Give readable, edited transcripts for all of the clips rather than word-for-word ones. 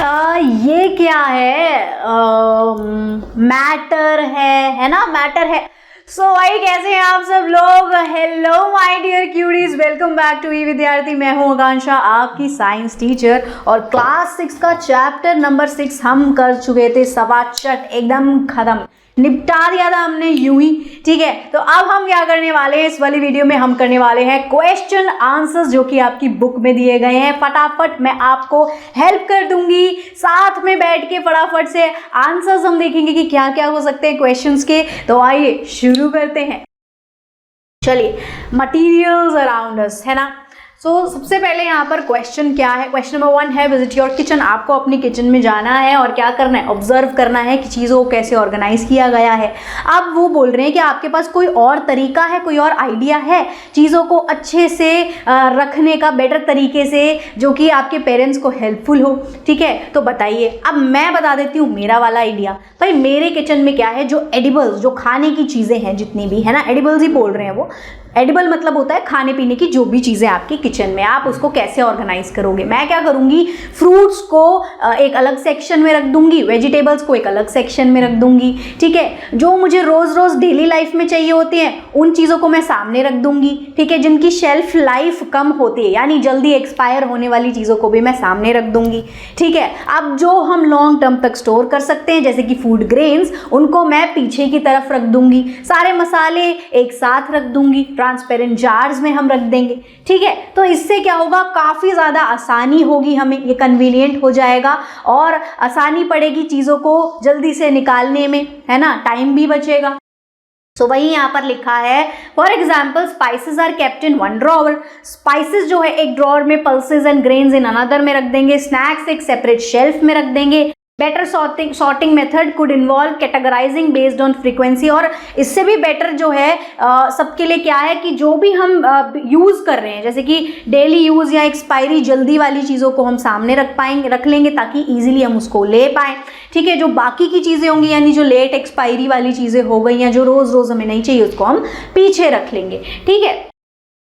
ये क्या है? मैटर है ना, मैटर है। सो भाई कैसे हैं आप सब लोग? Hello my dear queries, welcome back to e Vidyarthi. मैं हूँ आकांक्षा, आपकी साइंस टीचर, और क्लास 6 का चैप्टर नंबर 6 हम कर चुके थे सवाचट, एकदम खत्म, निपटा दिया था हमने यूं ही। ठीक है, तो अब हम क्या करने वाले हैं, इस वाली वीडियो में हम करने वाले हैं क्वेश्चन आंसर्स जो कि आपकी बुक में दिए गए हैं। फटाफट मैं आपको हेल्प कर दूंगी, साथ में बैठ के फटाफट से आंसर्स हम देखेंगे कि क्या क्या हो सकते हैं क्वेश्चंस के। तो आइए शुरू करते हैं। चलिए, मटीरियल्स अराउंड अस, है ना। सबसे पहले यहाँ पर क्वेश्चन क्या है? क्वेश्चन नंबर 1 है विजिट योर किचन। आपको अपनी किचन में जाना है और क्या करना है? ऑब्जर्व करना है कि चीज़ों को कैसे ऑर्गेनाइज किया गया है। अब वो बोल रहे हैं कि आपके पास कोई और तरीका है, कोई और आइडिया है चीज़ों को अच्छे से रखने का, बेटर तरीके से, जो कि आपके पेरेंट्स को हेल्पफुल हो। ठीक है, तो बताइए। अब मैं बता देती हूँ मेरा वाला आइडिया। भाई मेरे किचन में क्या है, जो एडिबल्स, जो खाने की चीज़ें हैं जितनी भी है ना, एडिबल्स ही बोल रहे हैं वो। एडिबल मतलब होता है खाने पीने की जो भी चीज़ें आपकी किचन में, आप उसको कैसे ऑर्गेनाइज करोगे। मैं क्या करूँगी, फ्रूट्स को एक अलग सेक्शन में रख दूंगी, वेजिटेबल्स को एक अलग सेक्शन में रख दूंगी। ठीक है, जो मुझे रोज़ रोज़ डेली लाइफ में चाहिए होती हैं उन चीज़ों को मैं सामने रख दूंगी। ठीक है, जिनकी शेल्फ लाइफ कम होती है, यानी जल्दी एक्सपायर होने वाली चीज़ों को भी मैं सामने रख दूंगी। ठीक है, अब जो हम लॉन्ग टर्म तक स्टोर कर सकते हैं जैसे कि फूड ग्रेन्स, उनको मैं पीछे की तरफ रख दूंगी। सारे मसाले एक साथ रख दूंगी, ट्रांसपेरेंट जार्स में हम रख देंगे। ठीक है, तो इससे क्या होगा, काफ़ी ज़्यादा आसानी होगी हमें, ये कन्वीनियंट हो जाएगा और आसानी पड़ेगी चीज़ों को जल्दी से निकालने में, है ना, टाइम भी बचेगा। वही यहाँ पर लिखा है, for example spices are kept in one drawer. Spices जो है एक ड्रॉवर में, pulses and grains in another में रख देंगे, स्नैक्स एक सेपरेट शेल्फ में रख देंगे। Better sorting method could involve categorising based on frequency. और इससे भी बेटर जो है सबके लिए क्या है कि जो भी हम यूज़ कर रहे हैं, जैसे कि डेली यूज़ या एक्सपायरी जल्दी वाली चीज़ों को हम सामने रख लेंगे ताकि इजीली हम उसको ले पाएँ। ठीक है, जो बाकी की चीज़ें होंगी, यानी जो लेट एक्सपायरी वाली चीज़ें हो गई या जो रोज़ रोज़ हमें नहीं चाहिए, उसको हम पीछे रख लेंगे। ठीक है,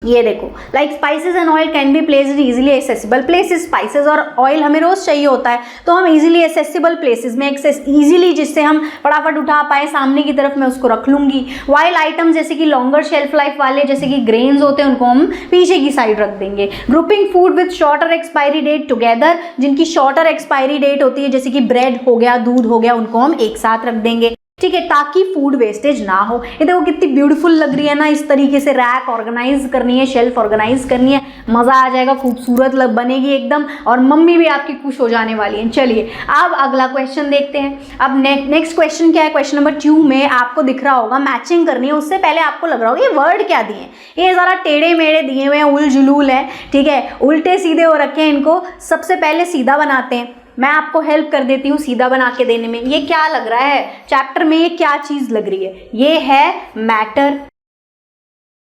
ये देखो, like spices and oil can be placed easily accessible places. Spices और ऑयल हमें रोज चाहिए होता है, तो हम इजीली एक्सेसिबल प्लेसेस में इजीली, जिससे हम फटाफट उठा पाए, सामने की तरफ मैं उसको रख लूंगी। वाइल आइटम जैसे कि लॉन्गर शेल्फ लाइफ वाले, जैसे कि ग्रेन्स होते हैं, उनको हम पीछे की साइड रख देंगे। Grouping food with shorter expiry date together, जिनकी शॉर्टर एक्सपायरी डेट होती है, जैसे कि ब्रेड हो गया, दूध हो गया, उनको हम एक साथ रख देंगे। ठीक है, ताकि फूड वेस्टेज ना हो। ये देखो कितनी ब्यूटीफुल लग रही है ना, इस तरीके से रैक ऑर्गेनाइज करनी है, शेल्फ ऑर्गेनाइज करनी है, मज़ा आ जाएगा, खूबसूरत बनेगी एकदम, और मम्मी भी आपकी खुश हो जाने वाली है। चलिए अब अगला क्वेश्चन देखते हैं। अब नेक्स्ट क्वेश्चन क्या है? क्वेश्चन नंबर 2 में आपको दिख रहा होगा मैचिंग करनी है। उससे पहले आपको लग रहा होगा ये वर्ड क्या दिए हैं, ये ज़रा टेढ़े मेढ़े दिए हुए हैं, उल जुलूल है। ठीक है, उल्टे सीधे हो रखे हैं, इनको सबसे पहले सीधा बनाते हैं। मैं आपको हेल्प कर देती हूँ सीधा बना के देने में। ये क्या लग रहा है चैप्टर में, ये क्या चीज लग रही है? ये है मैटर।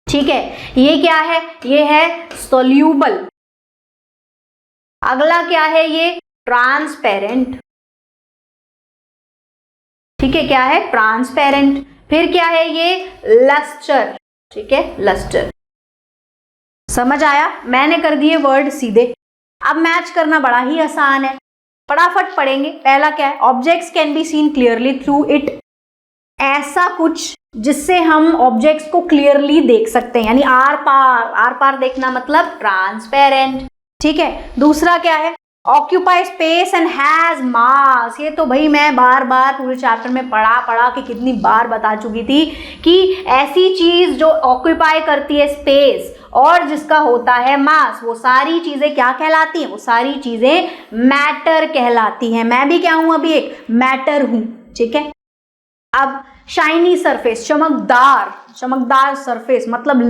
ठीक है, ये क्या है? ये है सोल्यूबल। अगला क्या है? ये ट्रांसपेरेंट। ठीक है, क्या है? ट्रांसपेरेंट। फिर क्या है? ये लस्टर। ठीक है, लस्टर। समझ आया? मैंने कर दिए वर्ड सीधे। अब मैच करना बड़ा ही आसान है, फटाफट पढ़ेंगे। पहला क्या है? Objects can be seen clearly through it. ऐसा कुछ जिससे हम ऑब्जेक्ट्स को क्लियरली देख सकते हैं, यानी आर पार देखना, मतलब ट्रांसपेरेंट। ठीक है, दूसरा क्या है? ऑक्यूपाई स्पेस एंड हैज मास। ये तो भाई मैं बार बार पूरे चैप्टर में पढ़ा के कितनी बार बता चुकी थी कि ऐसी चीज जो ऑक्यूपाई करती है स्पेस और जिसका होता है मास, वो सारी चीजें क्या कहलाती हैं? वो सारी चीजें मैटर कहलाती हैं। मैं भी क्या हूं? अभी एक मैटर हूं। ठीक है, अब शाइनी सरफेस, चमकदार सरफेस, मतलब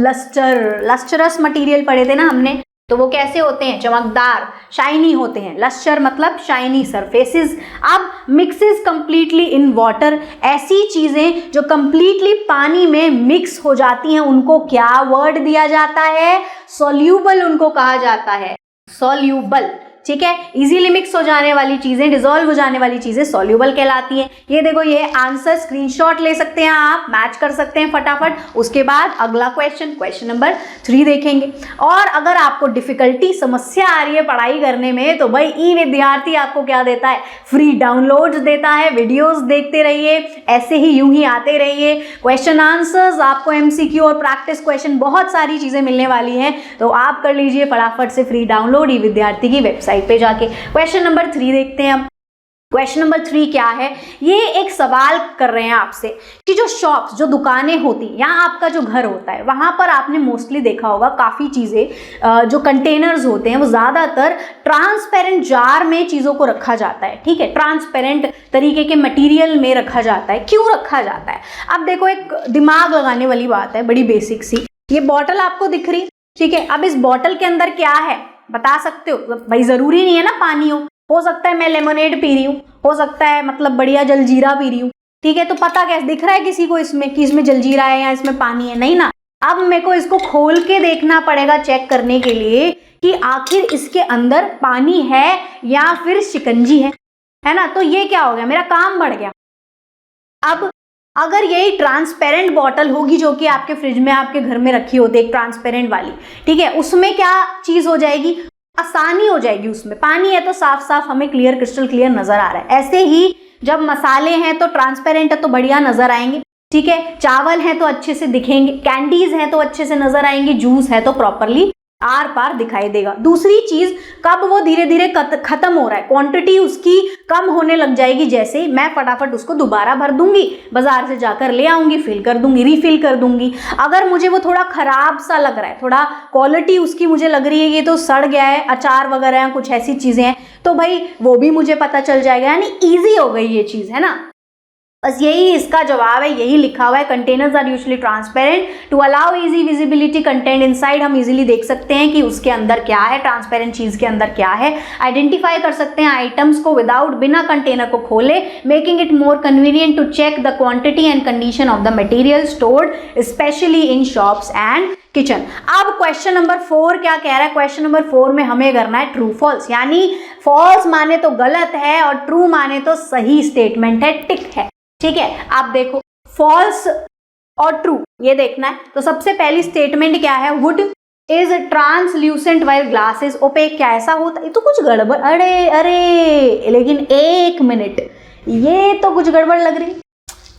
लस्टरस मटेरियल पढ़े थे ना हमने, तो वो कैसे होते हैं? चमकदार, शाइनी होते हैं। लस्टर मतलब शाइनी सरफेसेस। अब मिक्सेस कंप्लीटली इन वाटर, ऐसी चीजें जो कंप्लीटली पानी में मिक्स हो जाती हैं, उनको क्या वर्ड दिया जाता है? सॉल्यूबल उनको कहा जाता है, सॉल्यूबल। ठीक है। इजीली मिक्स हो जाने वाली चीजें, डिसॉल्व हो जाने वाली चीजें सॉल्युबल कहलाती हैं। ये देखो, ये आंसर स्क्रीनशॉट ले सकते हैं आप, मैच कर सकते हैं फटाफट। उसके बाद अगला क्वेश्चन नंबर 3 देखेंगे। और अगर आपको डिफिकल्टी, समस्या आ रही है पढ़ाई करने में, तो भाई ई विद्यार्थी आपको क्या देता है, फ्री डाउनलोड्स देता है। वीडियोस देखते रहिए, ऐसे ही यूं ही आते रहिए। क्वेश्चन आंसर्स, आपको एमसीक्यू और प्रैक्टिस क्वेश्चन, बहुत सारी चीजें मिलने वाली हैं, तो आप कर लीजिए फटाफट से फ्री डाउनलोड ई विद्यार्थी की वेबसाइट पे जाके। क्वेश्चन नंबर 3 देखते हैं अब। क्वेश्चन नंबर 3 क्या है, ये एक सवाल कर रहे हैं आपसे कि जो शॉप्स, जो दुकानें होती हैं, या आपका जो घर होता है, वहां पर आपने मोस्टली देखा होगा काफी चीजें, जो कंटेनर्स होते हैं वो ज्यादातर ट्रांसपेरेंट जार में चीजों को रखा जाता है। ठीक है, ट्रांसपेरेंट तरीके के मटेरियल में रखा जाता है। क्यों रखा जाता है? अब देखो, एक दिमाग लगाने वाली बात है, बड़ी बेसिक सी। ये बॉटल आपको दिख रही, ठीक है। अब इस बॉटल के अंदर क्या है बता सकते हो? भाई जरूरी नहीं है ना पानी हो सकता है मैं लेमोनेड पी रही हूँ, हो सकता है मतलब बढ़िया जलजीरा पी रही हूँ, ठीक है। तो पता कैसे दिख रहा है किसी को इसमें कि इसमें जलजीरा है या इसमें पानी है? नहीं ना। अब मेरे को इसको खोल के देखना पड़ेगा चेक करने के लिए कि आखिर इसके अंदर पानी है या फिर शिकंजी है ना। तो ये क्या हो गया, मेरा काम बढ़ गया। अब अगर यही ट्रांसपेरेंट बॉटल होगी जो कि आपके फ्रिज में, आपके घर में रखी होती है, एक ट्रांसपेरेंट वाली, ठीक है, उसमें क्या चीज हो जाएगी, आसानी हो जाएगी। उसमें पानी है तो साफ साफ हमें क्लियर, क्रिस्टल क्लियर नजर आ रहा है। ऐसे ही जब मसाले हैं तो ट्रांसपेरेंट है तो बढ़िया नजर आएंगे, ठीक है। चावल है तो अच्छे से दिखेंगे, कैंडीज है तो अच्छे से नजर आएंगे, जूस है तो प्रॉपरली आर पार दिखाई देगा। दूसरी चीज, कब वो धीरे धीरे खत्म हो रहा है, क्वांटिटी उसकी कम होने लग जाएगी, जैसे मैं फटाफट उसको दोबारा भर दूंगी, बाजार से जाकर ले आऊंगी, फिल कर दूंगी, रिफिल कर दूंगी। अगर मुझे वो थोड़ा खराब सा लग रहा है, थोड़ा क्वालिटी उसकी मुझे लग रही है ये तो सड़ गया है, अचार वगैरह हैं, कुछ ऐसी चीजें हैं, तो भाई वो भी मुझे पता चल जाएगा। यानी ईजी हो गई ये चीज, है ना। बस यही इसका जवाब है, यही लिखा हुआ है। Containers are usually transparent to allow easy visibility content inside. हम इजीली देख सकते हैं कि उसके अंदर क्या है, ट्रांसपेरेंट चीज के अंदर क्या है। आइडेंटिफाई कर सकते हैं आइटम्स को विदाउट, बिना कंटेनर को खोले, making it more convenient to check the quantity and condition of the material stored specially in shops and kitchen. अब क्वेश्चन नंबर 4 क्या कह रहा है? क्वेश्चन नंबर 4 में हमें करना है ट्रू फॉल्स, यानी फॉल्स माने तो गलत है और ट्रू माने तो सही स्टेटमेंट है, टिक है। ठीक है, आप देखो फॉल्स और ट्रू ये देखना है। तो सबसे पहली स्टेटमेंट क्या है? Wood is translucent while glass is opaque. क्या ऐसा होता? ये तो कुछ गड़बड़, अरे लेकिन एक मिनट, ये तो कुछ गड़बड़ लग रही।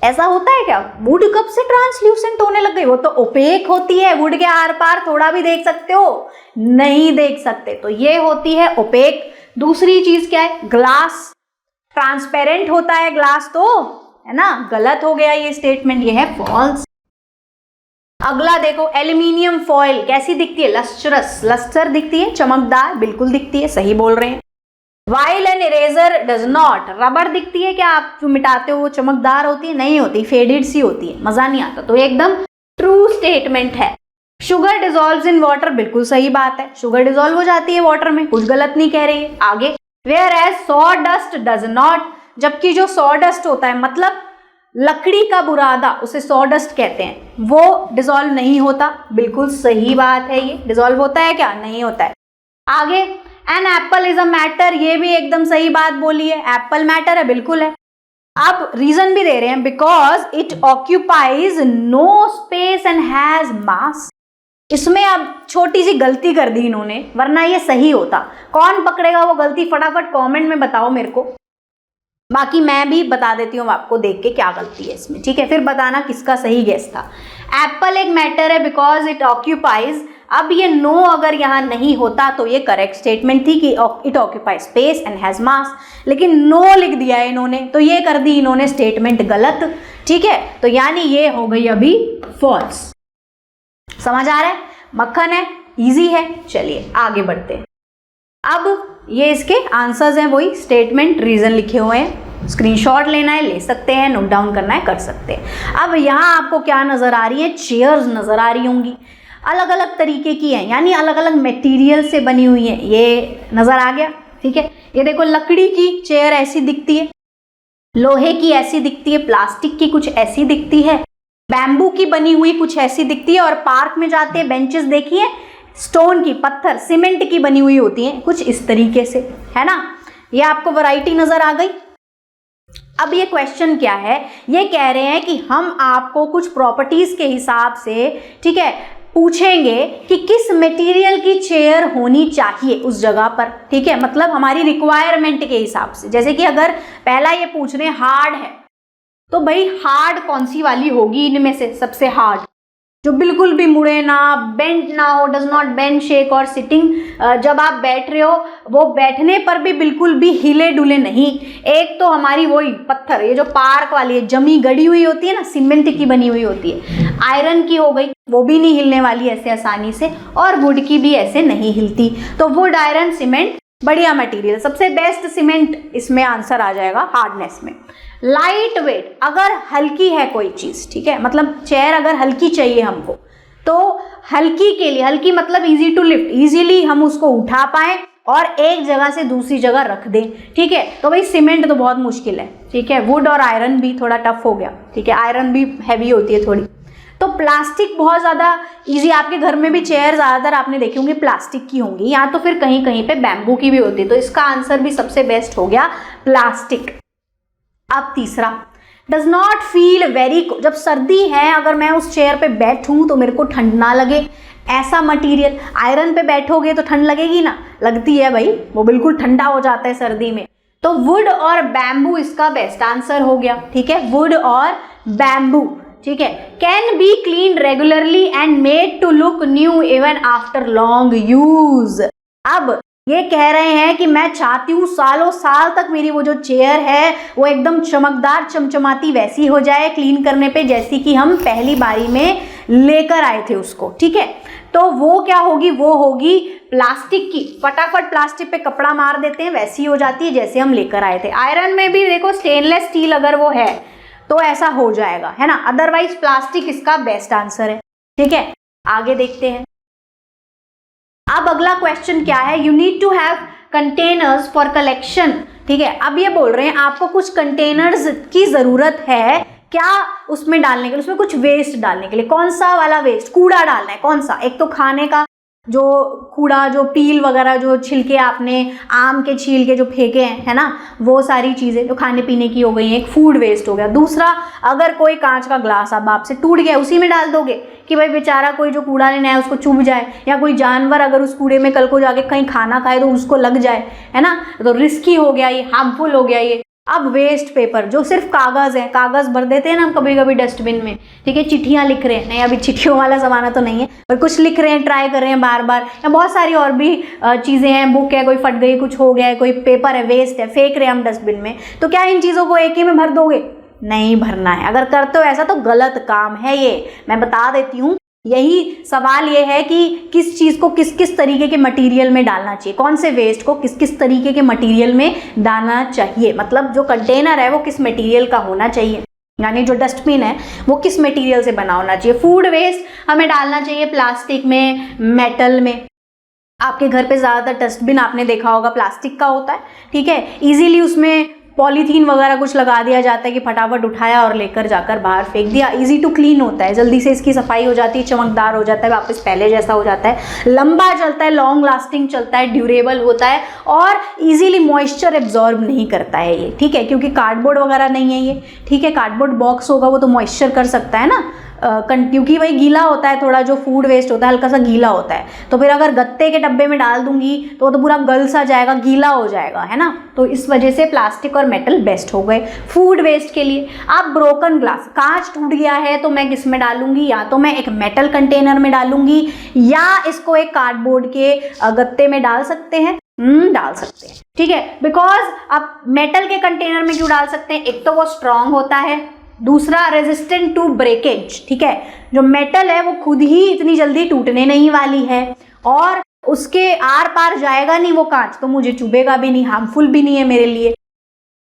ऐसा होता है क्या? वुड कब से ट्रांसल्यूसेंट होने लग गई? वो तो ओपेक होती है, वुड के आर पार थोड़ा भी देख सकते हो, नहीं देख सकते, तो ये होती है ओपेक। दूसरी चीज क्या है? ग्लास ट्रांसपेरेंट होता है ग्लास, तो है ना, गलत हो गया ये स्टेटमेंट, ये है फॉल्स। अगला देखो, एल्यूमिनियम फॉइल कैसी दिखती है? लस्ट्रस, लस्टर दिखती है, चमकदार, बिल्कुल दिखती है, सही बोल रहे हैं। While an eraser does not, रबड़ दिखती है क्या? आप जो मिटाते हो वो चमकदार होती है? नहीं होती, फेडेड सी होती है, मजा नहीं आता, तो एकदम ट्रू स्टेटमेंट है। शुगर डिजॉल्व्स इन वाटर, बिल्कुल सही बात है, शुगर डिजॉल्व हो जाती है वाटर में, कुछ गलत नहीं कह रही है। आगे, whereas sawdust does not, जबकि जो सॉ डस्ट होता है मतलब लकड़ी का बुरादा, उसे सॉ डस्ट कहते हैं, वो डिसॉल्व नहीं होता, बिल्कुल सही बात है। ये डिसॉल्व होता है क्या? नहीं होता है। आगे, an apple is a matter, ये भी एकदम सही बात बोली है, एप्पल मैटर है, बिल्कुल है। अब रीजन भी दे रहे हैं, because it occupies no space and has mass. इसमें अब छोटी सी गलती कर दी इन्होंने, वरना ये सही होता। कौन पकड़ेगा वो गलती? फटाफट कमेंट में बताओ मेरे को, बाकी मैं भी बता देती हूँ आपको देख के क्या गलती है इसमें, ठीक है। फिर बताना किसका सही गेस था। एप्पल एक मैटर है बिकॉज इट ऑक्यूपाइज। अब ये नो अगर यहाँ नहीं होता तो ये करेक्ट स्टेटमेंट थी कि it occupies space and has मास, लेकिन नो लिख दिया है इन्होंने, तो ये कर दी इन्होंने स्टेटमेंट गलत, ठीक है। तो यानी ये हो गई अभी फॉल्स। समझ आ रहा है? मक्खन है, इजी है। चलिए आगे बढ़ते हैं। अब ये इसके आंसर्स हैं, वही स्टेटमेंट, रीजन लिखे हुए हैं, स्क्रीनशॉट लेना है ले सकते हैं, नोट डाउन करना है कर सकते हैं। अब यहाँ आपको क्या नजर आ रही है? चेयर्स नजर आ रही होंगी, अलग अलग तरीके की हैं, यानी अलग अलग मटेरियल से बनी हुई हैं, ये नजर आ गया, ठीक है। ये देखो, लकड़ी की चेयर ऐसी दिखती है, लोहे की ऐसी दिखती है, प्लास्टिक की कुछ ऐसी दिखती है, बैम्बू की बनी हुई कुछ ऐसी दिखती है, और पार्क में जाते हैं बेंचेस देखिए, स्टोन की, पत्थर, सीमेंट की बनी हुई होती हैं, कुछ इस तरीके से, है ना। ये आपको वैरायटी नजर आ गई। अब ये क्वेश्चन क्या है, ये कह रहे हैं कि हम आपको कुछ प्रॉपर्टीज के हिसाब से, ठीक है, पूछेंगे कि किस मटेरियल की चेयर होनी चाहिए उस जगह पर, ठीक है, मतलब हमारी रिक्वायरमेंट के हिसाब से। जैसे कि अगर पहला ये पूछ रहे हार्ड है, तो भाई हार्ड कौन सी वाली होगी इनमें से सबसे हार्ड, जो बिल्कुल भी मुड़े ना, बेंड ना हो, डज नॉट बेंड, शेक और सिटिंग, जब आप बैठ रहे हो वो बैठने पर भी बिल्कुल भी हिले डुले नहीं। एक तो हमारी वही पत्थर, ये जो पार्क वाली है, जमी गड़ी हुई होती है ना, सीमेंट की बनी हुई होती है। आयरन की हो गई, वो भी नहीं हिलने वाली ऐसे आसानी से, और वुड की भी ऐसे नहीं हिलती। तो वुड, आयरन, सीमेंट बढ़िया मटेरियल, सबसे बेस्ट सीमेंट इसमें आंसर आ जाएगा हार्डनेस में। लाइट वेट, अगर हल्की है कोई चीज, ठीक है, मतलब चेयर अगर हल्की चाहिए हमको, तो हल्की के लिए, हल्की मतलब इजी टू लिफ्ट, इजीली हम उसको उठा पाए और एक जगह से दूसरी जगह रख दें, ठीक है, तो भाई सीमेंट तो बहुत मुश्किल है, ठीक है। वुड और आयरन भी थोड़ा टफ हो गया, ठीक है, आयरन भी हैवी होती है थोड़ी। तो प्लास्टिक बहुत ज़्यादा इजी, आपके घर में भी चेयर ज़्यादातर आपने देखी होंगी प्लास्टिक की होंगी, या तो फिर कहीं कहीं पे बैम्बू की भी होती है, तो इसका आंसर भी सबसे बेस्ट हो गया प्लास्टिक। अब तीसरा, डज नॉट फील वेरी, जब सर्दी है अगर मैं उस चेयर पे बैठूं तो मेरे को ठंड ना लगे, ऐसा मटेरियल। आयरन पे बैठोगे तो ठंड लगेगी ना, लगती है भाई, वो बिल्कुल ठंडा हो जाता है सर्दी में। तो वुड और बैम्बू इसका बेस्ट आंसर हो गया, ठीक है, वुड और बैम्बू, ठीक है। Can be clean regularly and made to look new even after long use. अब ये कह रहे हैं कि मैं चाहती हूँ सालों साल तक मेरी वो जो चेयर है वो एकदम चमकदार चमचमाती वैसी हो जाए क्लीन करने पे, जैसी कि हम पहली बारी में लेकर आए थे उसको, ठीक है। तो वो क्या होगी, वो होगी प्लास्टिक की, फटाफट प्लास्टिक पे कपड़ा मार देते हैं, वैसी हो जाती है जैसे हम लेकर आए थे। आयरन में भी देखो स्टेनलेस स्टील अगर वो है तो ऐसा हो जाएगा, है ना, अदरवाइज प्लास्टिक इसका बेस्ट आंसर है, ठीक है। आगे देखते हैं। अब अगला क्वेश्चन क्या है, you need to have containers for collection, ठीक है। अब ये बोल रहे हैं आपको कुछ कंटेनर्स की जरूरत है, क्या उसमें डालने के लिए, उसमें कुछ वेस्ट डालने के लिए। कौन सा वाला वेस्ट, कूड़ा डालना है, कौन सा, एक तो खाने का जो कूड़ा, जो पील वगैरह, जो छिलके आपने आम के छील के जो फेंके हैं, है ना, वो सारी चीज़ें जो खाने पीने की हो गई हैं, एक फूड वेस्ट हो गया। दूसरा, अगर कोई कांच का ग्लास अब आपसे टूट गया, उसी में डाल दोगे कि भाई बेचारा कोई जो कूड़ा लेना है उसको चुभ जाए, या कोई जानवर अगर उस कूड़े में कल को जाके कहीं खाना खाए तो उसको लग जाए, है ना, तो रिस्की हो गया ये, हार्मफुल हो गया ये। अब वेस्ट पेपर, जो सिर्फ कागज़ है, कागज़ भर देते हैं ना हम कभी कभी डस्टबिन में, ठीक है, चिट्ठियाँ लिख रहे हैं, नहीं अभी चिट्ठियों वाला ज़माना तो नहीं है, पर कुछ लिख रहे हैं, ट्राई कर रहे हैं बार बार, या बहुत सारी और भी चीज़ें हैं, बुक है, कोई फट गई, कुछ हो गया है, कोई पेपर है, वेस्ट है, फेंक रहे हैं हम डस्टबिन में, तो क्या इन चीज़ों को एक ही में भर दोगे? नहीं भरना है। अगर करते हो ऐसा तो गलत काम है ये, मैं बता देती हूँ। यही सवाल ये है कि किस चीज़ को किस किस तरीके के मटेरियल में डालना चाहिए, कौन से वेस्ट को किस किस तरीके के मटेरियल में डालना चाहिए, मतलब जो कंटेनर है वो किस मटेरियल का होना चाहिए, यानी जो डस्टबिन है वो किस मटेरियल से बना होना चाहिए। फूड वेस्ट हमें डालना चाहिए प्लास्टिक में, मेटल में। आपके घर पे ज़्यादातर डस्टबिन आपने देखा होगा प्लास्टिक का होता है, ठीक है, इजीली उसमें पॉलीथीन वगैरह कुछ लगा दिया जाता है कि फटाफट उठाया और लेकर जाकर बाहर फेंक दिया, इजी टू क्लीन होता है, जल्दी से इसकी सफाई हो जाती है, चमकदार हो जाता है, वापस पहले जैसा हो जाता है, लंबा चलता है, लॉन्ग लास्टिंग चलता है, ड्यूरेबल होता है और इजीली मॉइस्चर एब्जॉर्ब नहीं करता है ये, ठीक है, क्योंकि कार्डबोर्ड वगैरह नहीं है ये, ठीक है। कार्डबोर्ड बॉक्स होगा वो तो मॉइस्चर कर सकता है ना, क्योंकि वही गीला होता है, थोड़ा जो फूड वेस्ट होता है हल्का सा गीला होता है, तो फिर अगर गत्ते के डब्बे में डाल दूंगी तो वो तो पूरा गल सा जाएगा, गीला हो जाएगा, है ना, तो इस वजह से प्लास्टिक और मेटल बेस्ट हो गए फूड वेस्ट के लिए। अब ब्रोकन ग्लास, कांच टूट गया है तो मैं किस में डालूंगी, या तो मैं एक मेटल कंटेनर में डालूंगी या इसको एक कार्डबोर्ड के गत्ते में डाल सकते हैं, डाल सकते हैं, ठीक है। बिकॉज अब मेटल के कंटेनर में क्यों डाल सकते हैं, एक तो वो स्ट्रांग होता है, दूसरा रेजिस्टेंट टू ब्रेकेज, ठीक है, जो मेटल है वो खुद ही इतनी जल्दी टूटने नहीं वाली है और उसके आर पार जाएगा नहीं वो कांच, तो मुझे चुभेगा भी नहीं, हार्मफुल भी नहीं है मेरे लिए,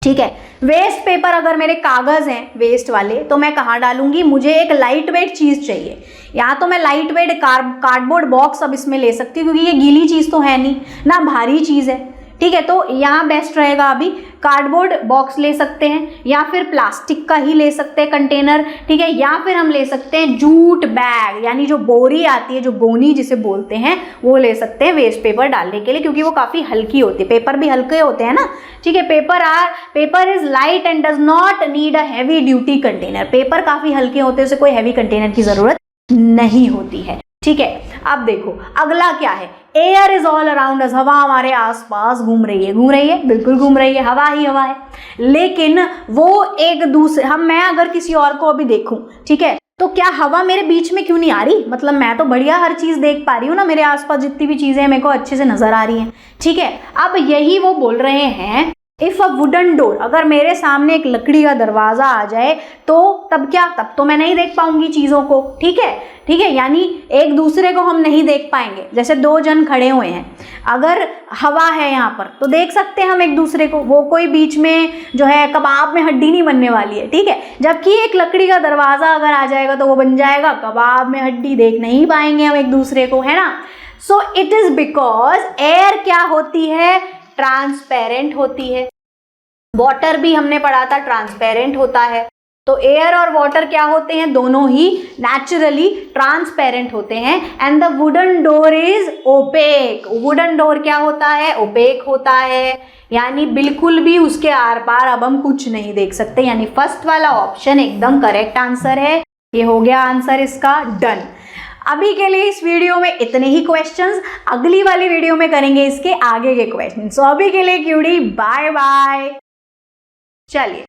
ठीक है। वेस्ट पेपर, अगर मेरे कागज हैं वेस्ट वाले तो मैं कहाँ डालूंगी, मुझे एक लाइट वेट चीज चाहिए, या तो मैं लाइट वेट कार्डबोर्ड बॉक्स अब इसमें ले सकती हूँ क्योंकि ये गीली चीज तो है नहीं ना, भारी चीज है, ठीक है, तो यहाँ बेस्ट रहेगा अभी कार्डबोर्ड बॉक्स ले सकते हैं, या फिर प्लास्टिक का ही ले सकते हैं कंटेनर, ठीक है, या फिर हम ले सकते हैं जूट बैग, यानी जो बोरी आती है, जो गोनी जिसे बोलते हैं, वो ले सकते हैं वेस्ट पेपर डालने के लिए, क्योंकि वो काफ़ी हल्की होती है। पेपर भी हल्के होते हैं ना, ठीक है। Paper is light and does not need a heavy duty container. Paper काफ़ी हल्के होते हैं, उसे कोई हैवी कंटेनर की ज़रूरत नहीं होती है, ठीक है। अब देखो अगला क्या है, air is all around us, हवा हमारे आसपास घूम रही है, बिल्कुल घूम रही है, हवा ही हवा है। लेकिन वो एक दूसरे मैं अगर किसी और को अभी देखूं, ठीक है, तो क्या हवा मेरे बीच में क्यों नहीं आ रही? मतलब मैं तो बढ़िया हर चीज देख पा रही हूँ ना, मेरे आसपास जितनी भी चीजें हैं मेरे को अच्छे से नजर आ रही हैं, ठीक है। अब यही वो बोल रहे हैं, इफ अ वुडन डोर, अगर मेरे सामने एक लकड़ी का दरवाजा आ जाए तो तब क्या, तब तो मैं नहीं देख पाऊंगी चीजों को, ठीक है, यानी एक दूसरे को हम नहीं देख पाएंगे। जैसे दो जन खड़े हुए हैं, अगर हवा है यहाँ पर तो देख सकते हैं हम एक दूसरे को, वो कोई बीच में जो है कबाब में हड्डी नहीं बनने वाली है, ठीक है। जबकि एक लकड़ी का दरवाजा अगर आ जाएगा तो वो बन जाएगा कबाब में हड्डी, देख नहीं पाएंगे हम एक दूसरे को, है ना। So it is because air क्या होती है, ट्रांसपेरेंट होती है। वाटर भी हमने पढ़ा था ट्रांसपेरेंट होता है, तो एयर और वाटर क्या होते हैं, दोनों ही नेचुरली ट्रांसपेरेंट होते हैं। And the wooden door is opaque, wooden door क्या होता है, ओपेक होता है, यानी बिल्कुल भी उसके आर पार अब हम कुछ नहीं देख सकते। यानी फर्स्ट वाला ऑप्शन एकदम करेक्ट आंसर है। ये हो गया आंसर इसका, डन। अभी के लिए इस वीडियो में इतने ही क्वेश्चंस, अगली वाली वीडियो में करेंगे इसके आगे के क्वेश्चन। सो अभी के लिए क्यूडी बाय बाय। चलिए।